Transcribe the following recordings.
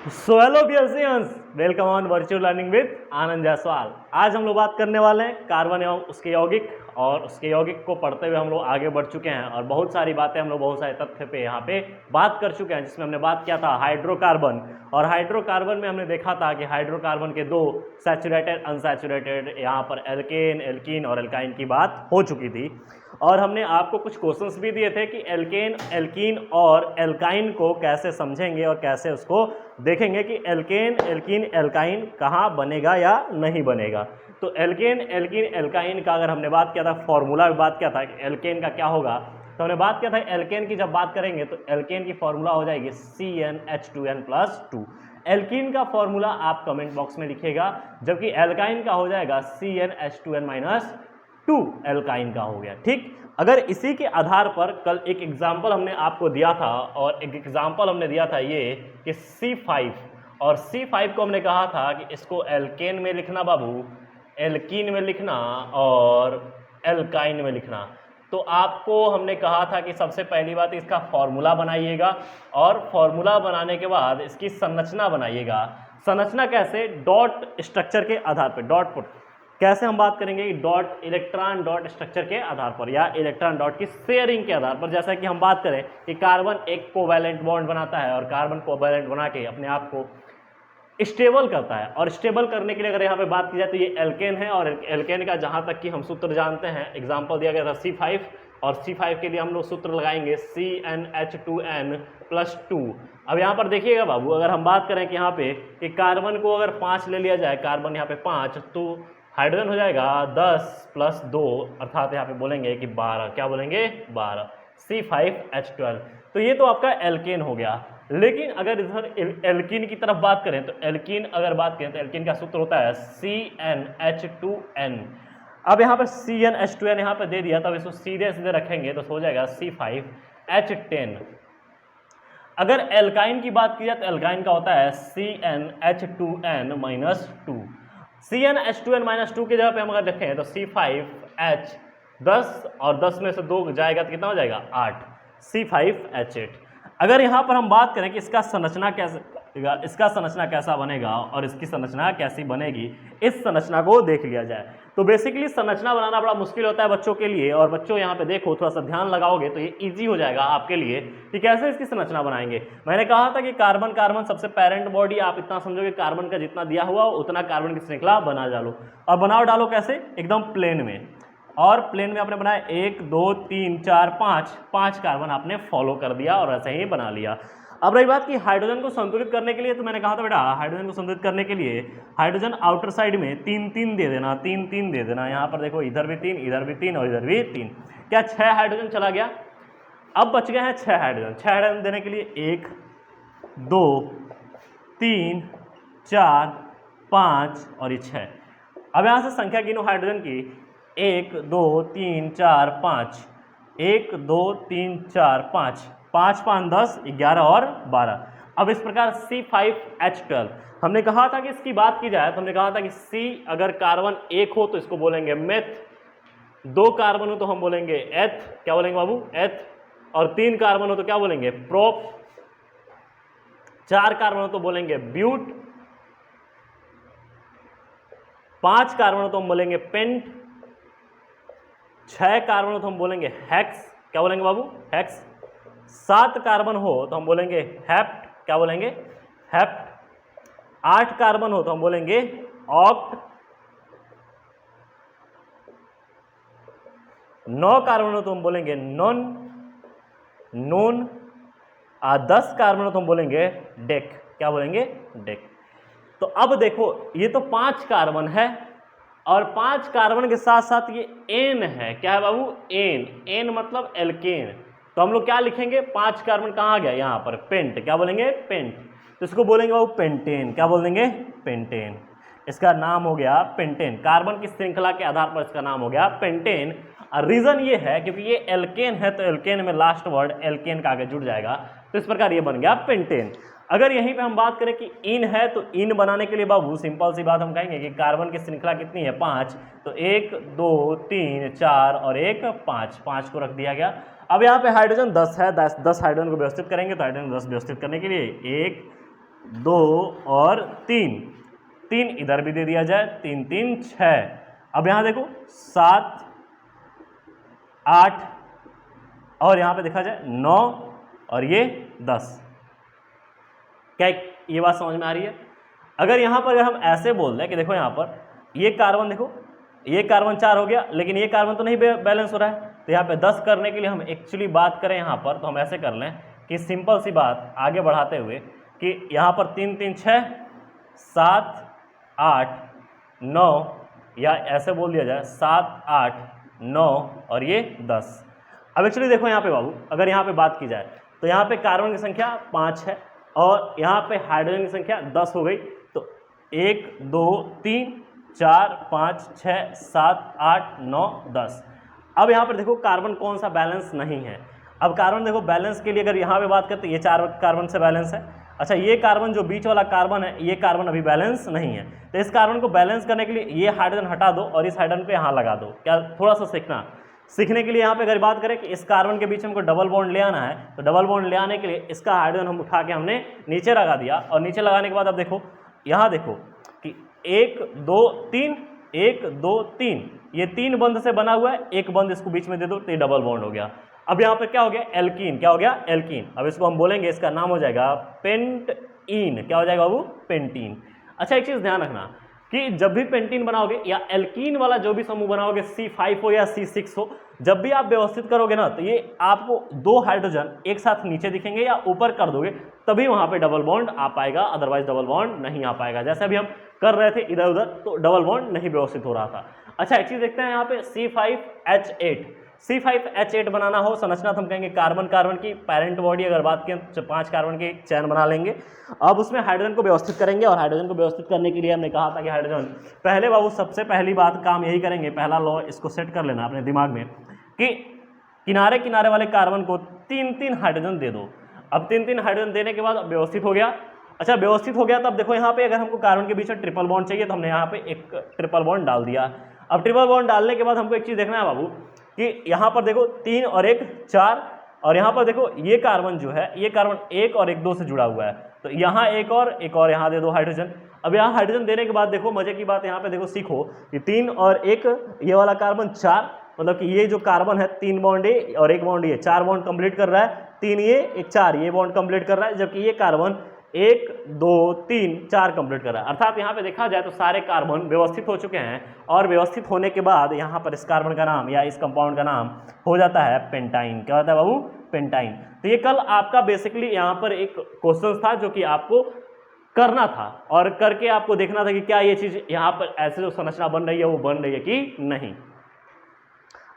सो hello बियर्सियंस, welcome on virtual learning with Anand Jaiswal. आज हम लोग बात करने वाले हैं कार्बन एवं उसके यौगिक, और उसके यौगिक को पढ़ते हुए हम लोग आगे बढ़ चुके हैं और बहुत सारी बातें हम लोग बहुत सारे तथ्य पे यहाँ पे बात कर चुके हैं, जिसमें हमने बात किया था हाइड्रोकार्बन। और हाइड्रोकार्बन में हमने देखा था कि हाइड्रोकार्बन के दो सैचुरेटेड अनसैचुरेटेड, यहाँ पर एल्केन एल्कीन और एल्काइन की बात हो चुकी थी। और हमने आपको कुछ क्वेश्चंस भी दिए थे कि एल्केन एल्कीन और एल्काइन को कैसे समझेंगे और कैसे उसको देखेंगे कि एल्केन एल्कीन एल्काइन कहाँ बनेगा या नहीं बनेगा। तो एल्केन एल्कीन एल्काइन का अगर हमने बात किया था, फॉर्मूला में बात किया था कि एल्केन का क्या होगा, तो हमने बात किया था एल्केन की जब बात करेंगे तो एल्केन की फॉर्मूला हो जाएगी CnH2n+2। एल्कीन का फॉर्मूला आप कमेंट बॉक्स में लिखिएगा, जबकि एल्काइन का हो जाएगा CnH2n-2 एल्काइन का हो गया। ठीक, अगर इसी के आधार पर कल एक एग्जाम्पल हमने आपको दिया था, और एक एग्जाम्पल हमने दिया था ये कि C5, और C5 को हमने कहा था कि इसको एल्केन में लिखना बाबू, एल्कीन में लिखना और एल्काइन में लिखना। तो आपको हमने कहा था कि सबसे पहली बात इसका फॉर्मूला बनाइएगा, और फॉर्मूला बनाने के बाद इसकी संरचना बनाइएगा। संरचना कैसे? डॉट स्ट्रक्चर के आधार पर, डॉट पुट कैसे हम बात करेंगे कि डॉट इलेक्ट्रॉन डॉट स्ट्रक्चर के आधार पर या इलेक्ट्रॉन डॉट की शेयरिंग के आधार पर। जैसा कि हम बात करें कि कार्बन एक कोवैलेंट बॉन्ड बनाता है और कार्बन कोवैलेंट बना के अपने आप को स्टेबल करता है, और स्टेबल करने के लिए अगर यहाँ पे बात की जाए तो ये एल्केन है, और एल्केन का जहाँ तक कि हम सूत्र जानते हैं, एग्जाम्पल दिया गया था C5, और C5 के लिए हम लोग सूत्र लगाएंगे CnH2n+2। अब यहाँ पर देखिएगा बाबू, अगर हम बात करें कि यहाँ पे कि कार्बन को अगर 5 ले लिया जाए, कार्बन यहाँ पे 5, तो हाइड्रोजन हो जाएगा 10 + 2, अर्थात यहाँ पे बोलेंगे कि 12। क्या बोलेंगे? 12, C5H12। तो ये तो आपका एल्केन हो गया। लेकिन अगर इधर एल्कीन की तरफ बात करें तो एल्कीन अगर बात करें तो एल्कीन का सूत्र होता है CnH2n। अब यहाँ पर CnH2n यहाँ पे दे दिया, तब इसको सीधे सीधे रखेंगे तो हो जाएगा C5H10। अगर एल्काइन की बात की जाए तो एल्काइन का होता है CnH2n-2। CnH2n-2 की जगह पे हम अगर देखें तो C5H10, और 10 में से 2 जाएगा तो कितना हो जाएगा? 8, C5H8। अगर यहाँ पर हम बात करें कि इसका संरचना कैसा बनेगा और इसकी संरचना कैसी बनेगी, इस संरचना को देख लिया जाए। तो बेसिकली संरचना बनाना बड़ा मुश्किल होता है बच्चों के लिए, और बच्चों यहाँ पे देखो थोड़ा सा ध्यान लगाओगे तो ये इजी हो जाएगा आपके लिए कि कैसे इसकी संरचना बनाएंगे। मैंने कहा था कि कार्बन कार्बन सबसे पेरेंट बॉडी, आप इतना समझो कि कार्बन का जितना दिया हुआ उतना कार्बन की श्रृंखला बना डालो, और बनाओ डालो कैसे? एकदम प्लेन में। और प्लेन में आपने बनाया 1 2 3 4 5 कार्बन आपने फॉलो कर दिया और ऐसे ही बना लिया। अब रही बात कि हाइड्रोजन को संतुलित करने के लिए, तो मैंने कहा था बेटा हाइड्रोजन को संतुलित करने के लिए हाइड्रोजन आउटर साइड में 3 3 दे देना, 3 3 दे देना। यहाँ पर देखो इधर भी 3, इधर भी 3 और इधर भी 3। क्या 6 हाइड्रोजन चला गया? अब बच गए हैं 6 हाइड्रोजन। 6 हाइड्रोजन देने के लिए 1 2 3 4 5 और ये 6। अब यहाँ से संख्या गिनो हाइड्रोजन की, 1 2 3 4 5, 1 2 3 4 5, 5 5 10, 11 और 12। अब इस प्रकार C5H12, हमने कहा था कि इसकी बात की जाए तो हमने कहा था कि C अगर कार्बन 1 हो तो इसको बोलेंगे मेथ, 2 कार्बन हो तो हम बोलेंगे एथ। क्या बोलेंगे बाबू? एथ। और 3 कार्बन हो तो क्या बोलेंगे? प्रोप। 4 कार्बन हो तो बोलेंगे ब्यूट। 5 कार्बन हो तो हम बोलेंगे पेंट। 6 कार्बन हो तो हम बोलेंगे हेक्स। क्या बोलेंगे बाबू? हेक्स। 7 कार्बन हो तो हम बोलेंगे हेप्ट। क्या बोलेंगे? हेप्ट। 8 कार्बन हो तो हम बोलेंगे ऑक्ट। 9 कार्बन हो तो हम बोलेंगे नॉन। 10 कार्बन हो तो हम बोलेंगे डेक। क्या बोलेंगे? डेक। तो अब देखो ये तो 5 कार्बन है, और 5 कार्बन के साथ साथ ये एन है। क्या है बाबू? एन। एन मतलब एल्केन। तो हम लोग क्या लिखेंगे? 5 कार्बन कहाँ आ गया? यहाँ पर पेंट। क्या बोलेंगे? पेंट। तो इसको बोलेंगे बाबू पेंटेन। क्या बोलेंगे? पेंटेन। इसका नाम हो गया पेंटेन। कार्बन की श्रृंखला के आधार पर इसका नाम हो गया पेंटेन। रीजन ये है क्योंकि ये एल्केन है, तो एल्केन में लास्ट वर्ड एल्केन का आगे जुड़ जाएगा, तो इस प्रकार ये बन गया पेंटेन। अगर यहीं पे हम बात करें कि इन है, तो इन बनाने के लिए बाबू सिंपल सी बात हम कहेंगे कि कार्बन की श्रृंखला कितनी है? 5। तो 1 2 3 4 और 1 5, 5 को रख दिया गया। अब यहाँ पे हाइड्रोजन 10 है, 10 हाइड्रोजन को व्यवस्थित करेंगे, तो हाइड्रोजन 10 व्यवस्थित करने के लिए 1 2 और 3, 3 इधर भी दे दिया जाए, 3 3 6। अब यहाँ देखो 7 8 और यहाँ पे देखा जाए 9 और ये 10। क्या ये बात समझ में आ रही है? अगर यहाँ पर अगर हम ऐसे बोल दें कि देखो यहाँ पर ये कार्बन, देखो ये कार्बन 4 हो गया, लेकिन ये कार्बन तो नहीं बैलेंस हो रहा है, तो यहाँ पे 10 करने के लिए हम एक्चुअली बात करें यहाँ पर, तो हम ऐसे कर लें कि सिंपल सी बात आगे बढ़ाते हुए कि यहाँ पर 3 3 6 7 8 9, या ऐसे बोल दिया जाए 7 8 9 और ये 10। अब एक्चुअली देखो यहाँ पे बाबू, अगर यहाँ पे बात की जाए तो यहाँ पे कार्बन की संख्या 5 है और यहाँ पे हाइड्रोजन की संख्या 10 हो गई, तो 1 2 3 4 5 6 7 8 9 10। अब यहाँ पर देखो कार्बन कौन सा बैलेंस नहीं है। अब कार्बन देखो बैलेंस के लिए अगर यहाँ पे बात करते हैं, ये 4 कार्बन से बैलेंस है। अच्छा, ये कार्बन जो बीच वाला कार्बन है, ये कार्बन अभी बैलेंस नहीं है, तो इस कार्बन को बैलेंस करने के लिए ये हाइड्रोजन हटा दो और इस हाइड्रोजन पे यहाँ लगा दो। क्या थोड़ा सा सीखने के लिए यहाँ पे अगर बात करें कि इस कार्बन के बीच हमको डबल बॉन्ड ले आना है, तो डबल बॉन्ड ले आने के लिए इसका हाइड्रोजन हम उठा के हमने नीचे लगा दिया, और नीचे लगाने के बाद अब देखो यहाँ देखो कि 1 2 3 1 2 3, ये 3 बंध से बना हुआ है, एक बंध इसको बीच में दे दो तो ये डबल बॉन्ड हो गया। अब यहाँ पर क्या हो गया? एल्कीन। क्या हो गया? एल्कीन। अब इसको हम बोलेंगे, इसका नाम हो जाएगा पेंटीन। क्या हो जाएगा बाबू? पेंटीन। अच्छा, एक चीज़ ध्यान रखना कि जब भी पेंटीन बनाओगे या एल्कीन वाला जो भी समूह बनाओगे, C5 हो या C6 हो, जब भी आप व्यवस्थित करोगे ना, तो ये आपको 2 हाइड्रोजन एक साथ नीचे दिखेंगे या ऊपर कर दोगे तभी वहाँ पे डबल बॉन्ड आ पाएगा, अदरवाइज डबल बॉन्ड नहीं आ पाएगा। जैसे अभी हम कर रहे थे इधर उधर, तो डबल बॉन्ड नहीं व्यवस्थित हो रहा था। अच्छा, एक चीज़ देखते हैं यहाँ पे C5H8। C5H8 बनाना हो संरचना तो हम कहेंगे कार्बन कार्बन की पैरेंट बॉडी, अगर बात करें तो 5 कार्बन की चैन बना लेंगे। अब उसमें हाइड्रोजन को व्यवस्थित करेंगे, और हाइड्रोजन को व्यवस्थित करने के लिए हमने कहा था कि हाइड्रोजन पहले बाबू सबसे पहली बात काम यही करेंगे, पहला लॉ इसको सेट कर लेना अपने दिमाग में कि किनारे किनारे वाले कार्बन को 3-3 हाइड्रोजन दे दो। अब 3-3 हाइड्रोजन देने के बाद व्यवस्थित हो गया। अच्छा, व्यवस्थित हो गया, तब देखो यहाँ पे अगर हमको कार्बन के बीच में ट्रिपल बॉन्ड चाहिए तो हमने यहाँ पे एक ट्रिपल बॉन्ड डाल दिया। अब ट्रिपल बॉन्ड डालने के बाद हमको एक चीज़ देखना है बाबू कि यहाँ पर देखो 3 और 1 4, और यहाँ पर देखो ये कार्बन जो है, ये कार्बन 1 और 1 2 से जुड़ा हुआ है, तो यहाँ एक और यहाँ दे दो हाइड्रोजन। अब यहाँ हाइड्रोजन देने के बाद देखो मजे की बात यहाँ पे देखो सीखो कि 3 और 1 ये वाला कार्बन 4, मतलब कि ये जो कार्बन है 3 बॉन्ड ये और 1 बॉन्ड ये, 4 बॉन्ड कंप्लीट कर रहा है, 3 ये 1 4 ये बॉन्ड कंप्लीट कर रहा है, जबकि ये कार्बन 1 2 3 4 कंप्लीट कर रहा है। अर्थात यहाँ पे देखा जाए तो सारे कार्बन व्यवस्थित हो चुके हैं, और व्यवस्थित होने के बाद यहाँ पर इस कार्बन का नाम या इस कंपाउंड का नाम हो जाता है पेंटाइन। क्या होता है बाबू? पेंटाइन। तो ये कल आपका बेसिकली यहाँ पर एक क्वेश्चन था जो कि आपको करना था, और करके आपको देखना था कि क्या ये चीज़ यहाँ पर ऐसे जो संरचना बन रही है वो बन रही है कि नहीं।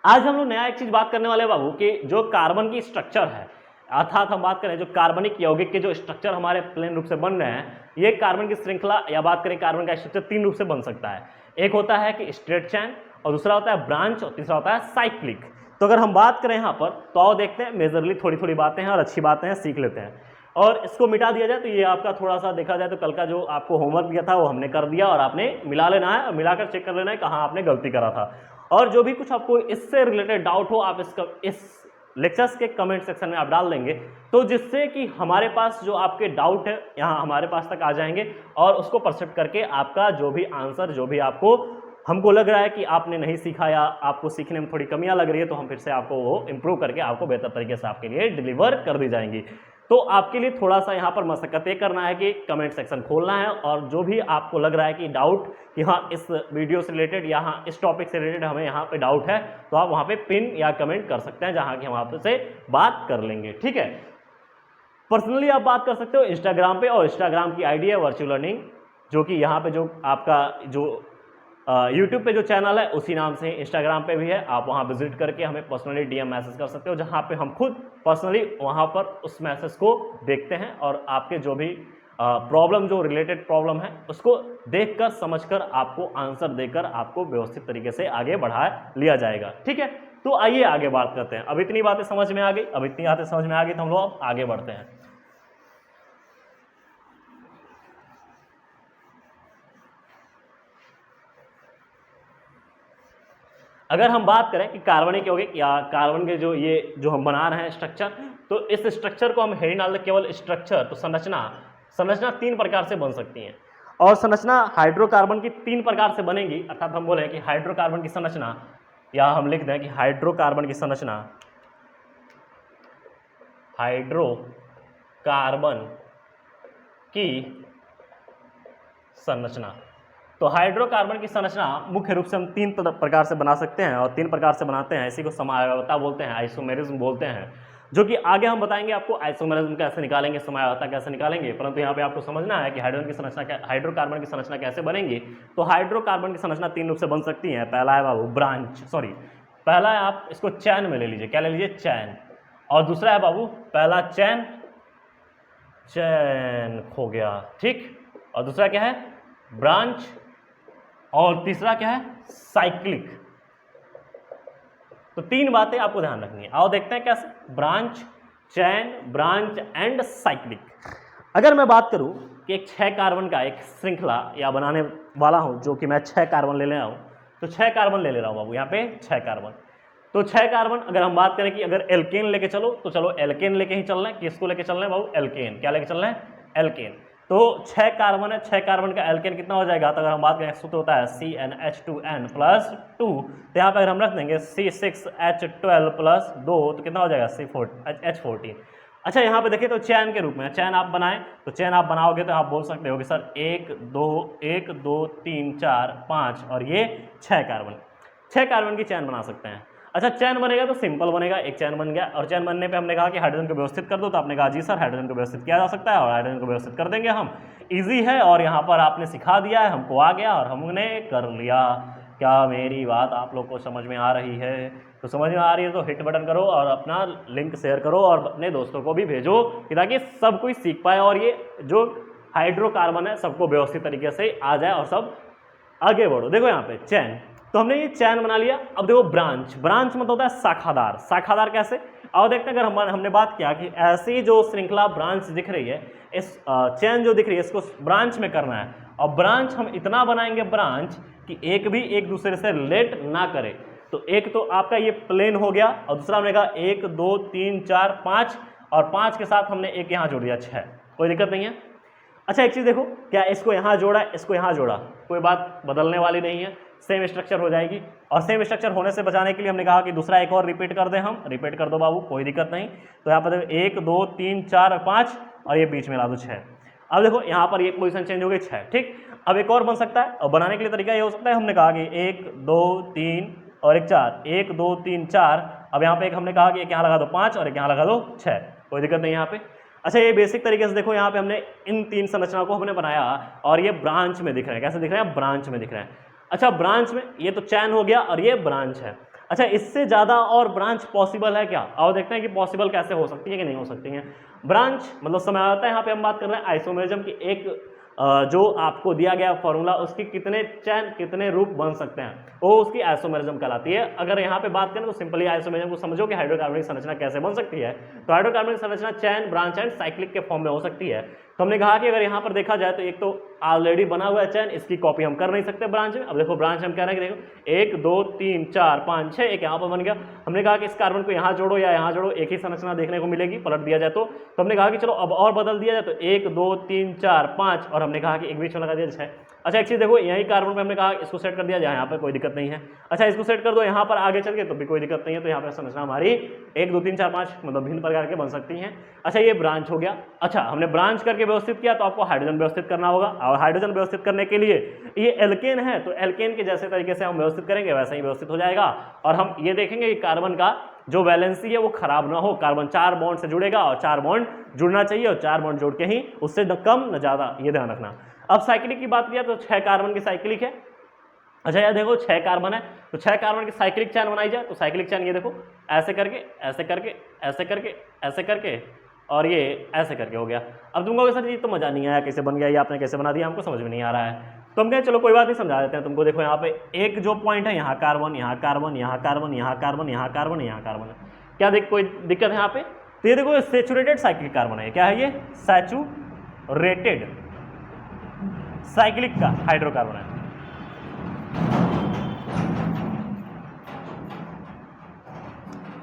आज हम लोग नया एक चीज़ बात करने वाले हैं बाबू कि जो कार्बन की स्ट्रक्चर है, अर्थात हम बात करें जो कार्बनिक यौगिक के जो स्ट्रक्चर हमारे प्लेन रूप से बन रहे हैं, ये कार्बन की श्रृंखला या बात करें कार्बन का स्ट्रक्चर 3 रूप से बन सकता है। एक होता है कि स्ट्रेट चैन, और दूसरा होता है ब्रांच, और तीसरा होता है साइक्लिक। तो अगर हम बात करें यहाँ पर तो आओ देखते हैं, मेजरली थोड़ी थोड़ी बातें हैं और अच्छी बातें हैं, सीख लेते हैं। और इसको मिटा दिया जाए तो ये आपका थोड़ा सा देखा जाए तो कल का जो आपको होमवर्क दिया था वो हमने कर दिया, और आपने मिला लेना है और मिलाकर चेक कर लेना है कहाँ आपने गलती करा था। और जो भी कुछ आपको इससे रिलेटेड डाउट हो, आप इस लेक्चर्स के कमेंट सेक्शन में आप डाल देंगे, तो जिससे कि हमारे पास जो आपके डाउट है यहाँ हमारे पास तक आ जाएंगे, और उसको परसेप्ट करके आपका जो भी आंसर, जो भी आपको हमको लग रहा है कि आपने नहीं सीखा या आपको सीखने में थोड़ी कमियां लग रही है, तो हम फिर से आपको वो इम्प्रूव करके आपको बेहतर तरीके से आपके लिए डिलीवर कर दी जाएंगी। तो आपके लिए थोड़ा सा यहाँ पर मशक्कत ये करना है कि कमेंट सेक्शन खोलना है, और जो भी आपको लग रहा है कि डाउट कि हाँ इस वीडियो से रिलेटेड या हाँ इस टॉपिक से रिलेटेड हमें यहाँ पे डाउट है, तो आप वहाँ पे पिन या कमेंट कर सकते हैं, जहाँ की हम आपसे बात कर लेंगे। ठीक है, पर्सनली आप बात कर सकते हो इंस्टाग्राम पे, और इंस्टाग्राम की आईडी है वर्चुअल लर्निंग, जो कि यहाँ पे जो आपका जो यूट्यूब पे जो चैनल है उसी नाम से इंस्टाग्राम पे भी है। आप वहाँ विजिट करके हमें पर्सनली डीएम मैसेज कर सकते हो, जहाँ पे हम खुद पर्सनली वहाँ पर उस मैसेज को देखते हैं, और आपके जो भी प्रॉब्लम, जो रिलेटेड प्रॉब्लम है, उसको देखकर समझकर आपको आंसर देकर आपको व्यवस्थित तरीके से आगे बढ़ा लिया जाएगा। ठीक है, तो आइए आगे बात करते हैं। अब इतनी बातें समझ में आ गई, तो हम लोग आगे बढ़ते हैं। अगर हम बात करें कि कार्बनिक यौगिक या कार्बन के जो ये जो हम बना रहे हैं स्ट्रक्चर, तो इस स्ट्रक्चर को हम हेडिंग डाल दें केवल स्ट्रक्चर, तो संरचना संरचना 3 प्रकार से बन सकती है, और संरचना हाइड्रोकार्बन की 3 प्रकार से बनेगी, अर्थात हम बोले कि हाइड्रोकार्बन की संरचना, या हम लिख दें कि हाइड्रोकार्बन की संरचना, हाइड्रोकार्बन की संरचना। तो हाइड्रोकार्बन की संरचना मुख्य रूप से हम 3 प्रकार से बना सकते हैं, और 3 प्रकार से बनाते हैं। इसी को समयावता बोलते हैं, आइसोमेरिज्म बोलते हैं, जो कि आगे हम बताएंगे आपको आइसोमेरिज्म कैसे निकालेंगे, समयावता कैसे निकालेंगे। परंतु यहाँ पे आपको समझना है कि हाइड्रोकार्बन की संरचना कैसे बनेगी। तो हाइड्रोकार्बन की संरचना 3 रूप से बन सकती है। पहला है बाबू पहला है आप इसको चैन में ले लीजिए, क्या ले लीजिए, चैन। और दूसरा है बाबू, पहला चैन खो गया, ठीक। और दूसरा क्या है, ब्रांच। और तीसरा क्या है, साइक्लिक। तो 3 बातें आपको ध्यान रखनी है। आओ देखते हैं कैसे, branch, chain, branch and cyclic. अगर मैं बात करूं कि एक 6 कार्बन का एक श्रृंखला या बनाने वाला हूं, जो कि मैं 6 कार्बन ले रहा हूं, तो 6 कार्बन ले रहा हूं बाबू, यहाँ पे 6 कार्बन। तो 6 कार्बन, अगर हम बात करें कि अगर एल्केन लेके चलो, तो चलो एल्केन लेके ही चलना है। किसको लेके चलना है बाबू, एल्केन। क्या लेके चलना है, एल्केन। तो 6 कार्बन है, 6 कार्बन का एल्केन कितना हो जाएगा, तो अगर हम बात करें सूत्र होता है CnH2n + 2, तो यहाँ पे अगर हम रख देंगे C6H12 + 2, तो कितना हो जाएगा H14। अच्छा, यहाँ पे देखिए तो चैन के रूप में, चैन आप बनाएं, तो चैन आप बनाओगे तो आप बोल सकते हो कि सर 1 2 3 4 5 और ये 6 कार्बन की चैन बना सकते हैं। अच्छा, चैन बनेगा तो सिंपल बनेगा, एक चैन बन गया। और चैन बनने पे हमने कहा कि हाइड्रोजन को व्यवस्थित कर दो, तो आपने कहा जी सर हाइड्रोजन को व्यवस्थित किया जा सकता है, और हाइड्रोजन को व्यवस्थित कर देंगे हम, इजी है। और यहाँ पर आपने सिखा दिया है, हमको आ गया और हमने कर लिया। क्या मेरी बात आप लोग को समझ में आ रही है? तो समझ में आ रही है तो हिट बटन करो और अपना लिंक शेयर करो और अपने दोस्तों को भी भेजो, ताकि सब कोई सीख पाए और ये जो हाइड्रोकार्बन है सबको व्यवस्थित तरीके से आ जाए और सब आगे बढ़ो। देखो यहाँ पे चैन, तो हमने ये चैन बना लिया। अब देखो ब्रांच मतलब होता है शाखादार कैसे, और देखते हैं अगर हमने बात किया कि ऐसी जो श्रृंखला ब्रांच दिख रही है, इस चैन जो दिख रही है इसको ब्रांच में करना है। और ब्रांच हम इतना बनाएंगे ब्रांच कि एक भी एक दूसरे से रिलेट ना करे। तो एक तो आपका ये प्लेन हो गया, और दूसरा हमने कहा 1 2 3 4 5, और 5 के साथ हमने एक यहाँ जोड़ दिया 6, कोई दिक्कत नहीं है। अच्छा, एक चीज़ देखो, क्या इसको यहाँ जोड़ा, इसको यहाँ जोड़ा, कोई बात बदलने वाली नहीं है, सेम स्ट्रक्चर हो जाएगी। और सेम स्ट्रक्चर होने से बचाने के लिए हमने कहा कि दूसरा एक और रिपीट कर दें, हम रिपीट कर दो बाबू, कोई दिक्कत नहीं। तो यहाँ पर देखो 1 2 3 4 5, और ये बीच में ला दो 6। अब देखो यहाँ पर ये पोजीशन चेंज हो गई 6, ठीक। अब एक और बन सकता है, और बनाने के लिए तरीका ये हो सकता है, हमने कहा कि 1 2 3 और एक 4, 1 2 3 4। अब यहाँ पे एक हमने कहा कि एक यहाँ लगा दो 5 और एक यहाँ लगा दो 6, कोई दिक्कत नहीं यहाँ पे। अच्छा, ये बेसिक तरीके से देखो, यहाँ पे हमने इन 3 संरचनाओं को हमने बनाया, और ये ब्रांच में दिख रहे हैं। कैसे दिख रहे हैं, ब्रांच में दिख रहे हैं। अच्छा, ब्रांच में ये तो चैन हो गया और ये ब्रांच है। अच्छा, इससे ज़्यादा और ब्रांच पॉसिबल है क्या, और देखते हैं कि पॉसिबल कैसे हो सकती है कि नहीं हो सकती है। ब्रांच मतलब समय आता है, यहाँ पे हम बात कर रहे हैं आइसोमेरिज्म की, एक जो आपको दिया गया फॉर्मूला, उसके कितने चैन कितने रूप बन सकते हैं, वो उसकी आइसोमेरिज्म कहलाती है। अगर यहाँ पे बात करें तो सिंपली आइसोमेरिज्म को समझो कि हाइड्रोकार्बन की संरचना कैसे बन सकती है। तो हाइड्रोकार्बन की संरचना चैन, ब्रांच एंड साइक्लिक के फॉर्म में हो सकती है। तो हमने कहा कि अगर यहाँ पर देखा जाए तो एक तो ऑलरेडी बना हुआ है चैन, इसकी कॉपी हम कर नहीं सकते ब्रांच में। अब देखो ब्रांच हम कह रहे हैं कि देखो 1 2 3 4 5 6, एक यहाँ पर बन गया। हमने कहा कि इस कार्बन को यहाँ जोड़ो या यहाँ जोड़ो, एक ही संरचना देखने को मिलेगी पलट दिया जाए तो हमने कहा कि चलो अब और बदल दिया जाए, तो 1 2 3 4 5, और हमने कहा कि एक बीच में लगा दिया 6। अच्छा, एक चीज़ देखो, यही कार्बन पे हमने कहा इसको सेट कर दिया जाए, यहाँ पर कोई दिक्कत नहीं है। अच्छा, इसको सेट कर दो यहाँ पर आगे चल के, तो भी कोई दिक्कत नहीं है। तो यहाँ पर संरचना हमारी 1 2 3 4 5 मतलब भिन्न प्रकार के बन सकती हैं। अच्छा, ये ब्रांच हो गया। अच्छा, हमने ब्रांच करके व्यवस्थित किया, तो आपको हाइड्रोजन व्यवस्थित करना होगा, और हाइड्रोजन व्यवस्थित करने के लिए ये एल्केन है, तो एल्केन के जैसे तरीके से हम व्यवस्थित करेंगे वैसा ही व्यवस्थित हो जाएगा। और हम ये देखेंगे कि कार्बन का जो वैलेंसी है वो खराब ना हो, कार्बन 4 बॉन्ड से जुड़ेगा, और 4 बॉन्ड जुड़ना चाहिए, और 4 बॉन्ड जोड़ के ही, उससे न कम न ज़्यादा, ये ध्यान रखना। अब साइक्लिक की बात किया तो 6 कार्बन की साइक्लिक है। अच्छा, यार देखो 6 कार्बन है, तो 6 कार्बन की साइक्लिक चैन बनाई जाए, तो साइक्लिक चैन ये देखो ऐसे करके ऐसे करके ऐसे करके ऐसे करके और ये ऐसे करके हो गया। अब तुम कहोगे सर ये तो मज़ा नहीं आया, कैसे बन गया, ये आपने कैसे बना दिया, हमको समझ में नहीं आ रहा है। तो हम कहें चलो कोई बात नहीं, समझा देते हैं तुमको। देखो यहाँ पे एक जो पॉइंट है, यहाँ कार्बन, यहाँ कार्बन, यहाँ कार्बन, यहाँ कार्बन, यहाँ कार्बन, यहाँ कार्बन है। क्या कोई दिक्कत है यहाँ पे? तो ये देखो सैचुरेटेड साइक्लिक कार्बन है। क्या है ये? सैचुरेटेड साइक्लिक का हाइड्रोकार्बन है।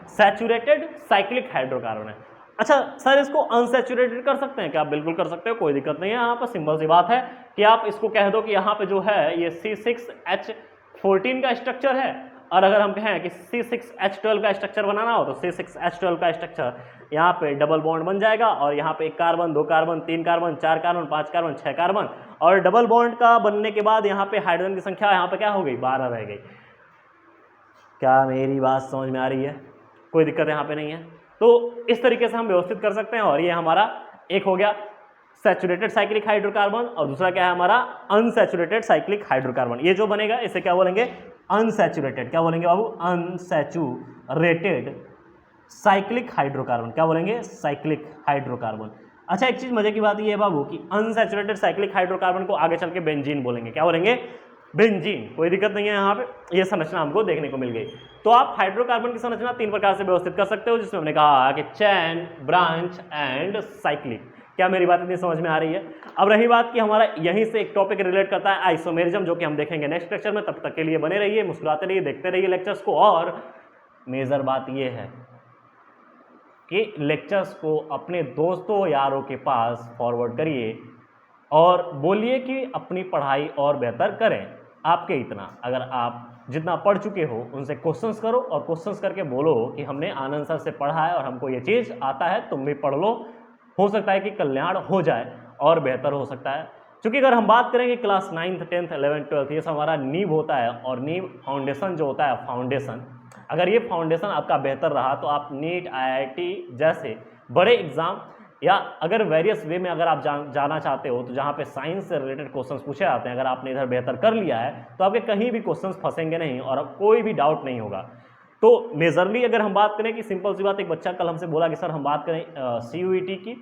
सैचुरेटेड साइक्लिक हाइड्रोकार्बन है। अच्छा सर इसको अनसैचुरेटेड कर सकते हैं क्या? आप बिल्कुल कर सकते हो, कोई दिक्कत नहीं है। यहाँ पर सिंपल सी बात है कि आप इसको कह दो कि यहाँ पे जो है ये C6H14 का स्ट्रक्चर है, और अगर हम कहें कि C6H12 का स्ट्रक्चर बनाना हो तो C6H12 का स्ट्रक्चर यहाँ पे डबल बॉन्ड बन जाएगा, और यहाँ पे 1 carbon 2 carbon 3 carbon 4 carbon 5 carbon 6 carbon, और डबल बॉन्ड का बनने के बाद यहाँ पे हाइड्रोजन की संख्या यहाँ पे क्या हो गई? 12 रह गई। क्या मेरी बात समझ में आ रही है? कोई दिक्कत यहाँ पे नहीं है। तो इस तरीके से हम व्यवस्थित कर सकते हैं, और ये हमारा एक हो गया सैचुरेटेड साइक्लिक हाइड्रोकार्बन, और दूसरा क्या है हमारा अनसैचुरेटेड साइक्लिक हाइड्रोकार्बन। ये जो बनेगा इसे क्या बोलेंगे? अनसैचुरेटेड। क्या बोलेंगे बाबू? Unsaturated cyclic hydrocarbon. क्या बोलेंगे? Cyclic hydrocarbon. अच्छा एक चीज मजे की बात ये है बाबू कि अनसैचुरेटेड साइक्लिक हाइड्रोकार्बन को आगे चल के बेंजीन बोलेंगे। क्या बोलेंगे? बेंजीन। कोई दिक्कत नहीं है, यहाँ पे ये संरचना हमको देखने को मिल गई। तो आप हाइड्रोकार्बन की संरचना 3 प्रकार से व्यवस्थित कर सकते हो, जिसमें हमने कहा कि चैन, ब्रांच एंड साइक्लिक। क्या मेरी बात इतनी समझ में आ रही है? अब रही बात कि हमारा यहीं से एक टॉपिक रिलेट करता है आइसोमेरिज्म, जो कि हम देखेंगे नेक्स्ट लेक्चर में। तब तक के लिए बने रहिए, मुस्कुराते रहिए, देखते रहिए लेक्चर्स को। और मेजर बात यह है कि लेक्चर्स को अपने दोस्तों यारों के पास फॉरवर्ड करिए और बोलिए कि अपनी पढ़ाई और बेहतर करें। आपके इतना, अगर आप जितना पढ़ चुके हो उनसे क्वेश्चंस करो, और क्वेश्चंस करके बोलो कि हमने आनंद सर से पढ़ा है और हमको ये चीज़ आता है, तुम भी पढ़ लो। हो सकता है कि कल्याण हो जाए और बेहतर हो सकता है। क्योंकि अगर हम बात करेंगे class 9th 10th 11th 12th, ये सब हमारा नींव होता है, और नींव फाउंडेशन जो होता है, फाउंडेशन, अगर ये फाउंडेशन आपका बेहतर रहा तो आप नीट, IIT जैसे बड़े एग्जाम, या अगर वेरियस वे में अगर आप जाना चाहते हो तो जहाँ पे साइंस से रिलेटेड क्वेश्चंस पूछे जाते हैं, अगर आपने इधर बेहतर कर लिया है तो आपके कहीं भी क्वेश्चंस फंसेंगे नहीं और कोई भी डाउट नहीं होगा। तो मेजरली अगर हम बात करें कि सिंपल सी बात, एक बच्चा कल हमसे बोला कि सर हम बात करें CUET की,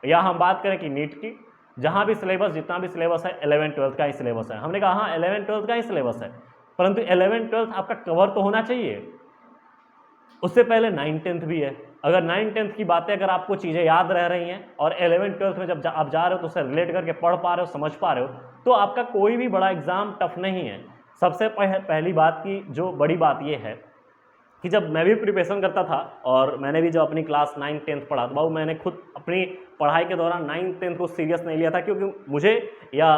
या हम बात करें कि नीट की, जहाँ भी सिलेबस, जितना भी सिलेबस है 11th 12th का ही सिलेबस है। हमने कहा हाँ 11th 12th का ही सिलेबस है, परंतु 11th 12th आपका कवर तो होना चाहिए। उससे पहले 9th 10th भी है। अगर 9th 10th की बातें, अगर आपको चीज़ें याद रह रही हैं और 11th 12th में जब आप जा रहे हो तो उससे रिलेट करके पढ़ पा रहे हो, समझ पा रहे हो, तो आपका कोई भी बड़ा एग्जाम टफ नहीं है। सबसे पहली बात की जो बड़ी बात ये है कि जब मैं भी प्रिपरेशन करता था और मैंने भी जब अपनी क्लास 9th 10th पढ़ा, तो बाबू मैंने खुद अपनी पढ़ाई के दौरान 9th 10th को सीरियस नहीं लिया था, क्योंकि मुझे या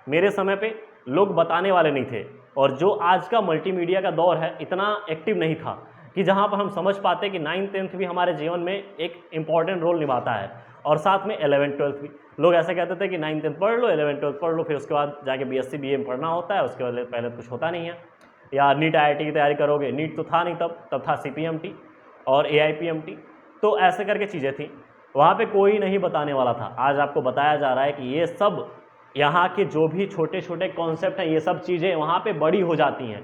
मेरे समय पे लोग बताने वाले नहीं थे, और जो आज का मल्टीमीडिया का दौर है इतना एक्टिव नहीं था कि जहाँ पर हम समझ पाते कि 9th 10th भी हमारे जीवन में एक इम्पॉर्टेंट रोल निभाता है, और साथ में 11th 12th भी। लोग ऐसे कहते थे कि 9th 10th पढ़ लो, 11th 12th पढ़ लो, फिर उसके बाद जाके BSc BA में पढ़ना होता है, उसके बाद पहले तो कुछ होता नहीं है। या नीट IIT की तैयारी करोगे, नीट तो था नहीं तब था CPMT और AIPMT, तो ऐसे करके चीज़ें थी, वहाँ पे कोई नहीं बताने वाला था। आज आपको बताया जा रहा है कि ये सब यहाँ के जो भी छोटे छोटे कॉन्सेप्ट हैं, ये सब चीज़ें वहाँ पे बड़ी हो जाती हैं।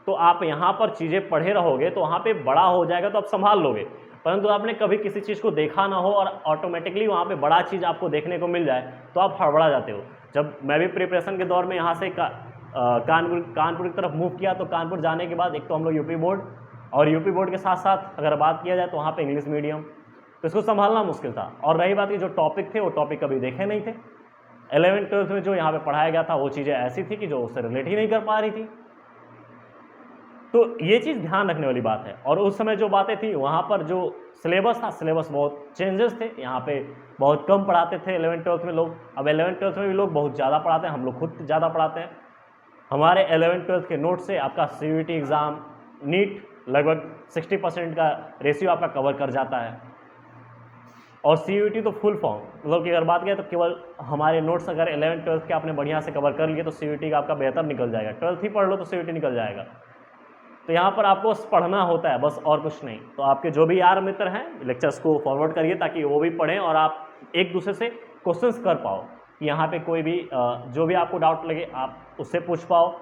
तो आप यहाँ पर चीज़ें पढ़े रहोगे तो वहाँ पे बड़ा हो जाएगा तो आप संभाल लोगे, परंतु आपने कभी किसी चीज़ को देखा ना हो और ऑटोमेटिकली वहाँ पे बड़ा चीज़ आपको देखने को मिल जाए तो आप हड़बड़ा जाते हो। जब मैं भी प्रिपरेशन के दौर में यहाँ से कानपुर की तरफ मूव किया, तो कानपुर जाने के बाद एक तो हम लोग यूपी बोर्ड, और यूपी बोर्ड के साथ साथ अगर बात किया जाए तो वहाँ पे इंग्लिश मीडियम, तो इसको संभालना मुश्किल था। और रही बात कि जो टॉपिक थे वो टॉपिक कभी देखे नहीं थे। 11th 12th में जो यहाँ पे पढ़ाया गया था वो चीज़ें ऐसी थी कि जो उससे रिलेट ही नहीं कर पा रही थी। तो ये चीज़ ध्यान रखने वाली बात है। और उस समय जो बातें थी वहाँ पर जो सिलेबस था, सिलेबस बहुत चेंजेस थे, यहाँ पे बहुत कम पढ़ाते थे 11th 12th में लोग। अब 11th 12th में भी लोग बहुत ज़्यादा पढ़ाते हैं, हम लोग खुद ज़्यादा पढ़ाते हैं। हमारे 11th 12th के नोट से आपका CUET एग्ज़ाम, नीट लगभग 60% का रेशियो आपका कवर कर जाता है, और CUET तो फुल फॉर्म, मतलब कि अगर बात करें तो केवल हमारे नोट्स अगर 11th 12th के आपने बढ़िया से कवर कर लिए तो CUET का आपका बेहतर निकल जाएगा। 12th ही पढ़ लो तो CUET निकल जाएगा। तो यहाँ पर आपको पढ़ना होता है, बस और कुछ नहीं। तो आपके जो भी यार मित्र हैं, लेक्चर्स को फॉरवर्ड करिए ताकि वो भी पढ़ें और आप एक दूसरे से क्वेश्चंस कर पाओ, कि यहाँ पे कोई भी जो भी आपको डाउट लगे आप उससे पूछ पाओ,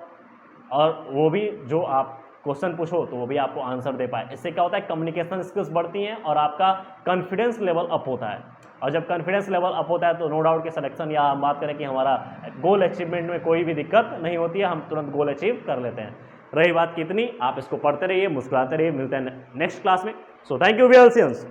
और वो भी जो आप क्वेश्चन पूछो तो वो भी आपको आंसर दे पाए। इससे क्या होता है, कम्युनिकेशन स्किल्स बढ़ती हैं और आपका कॉन्फिडेंस लेवल अप होता है। और जब कॉन्फिडेंस लेवल अप होता है तो नो डाउट कि सिलेक्शन, या हम बात करें कि हमारा गोल अचीवमेंट में कोई भी दिक्कत नहीं होती है, हम तुरंत गोल अचीव कर लेते हैं। रही बात कितनी, आप इसको पढ़ते रहिए, मुस्कुराते रहिए। मिलते हैं नेक्स्ट क्लास में। So thank you, we are सियंस।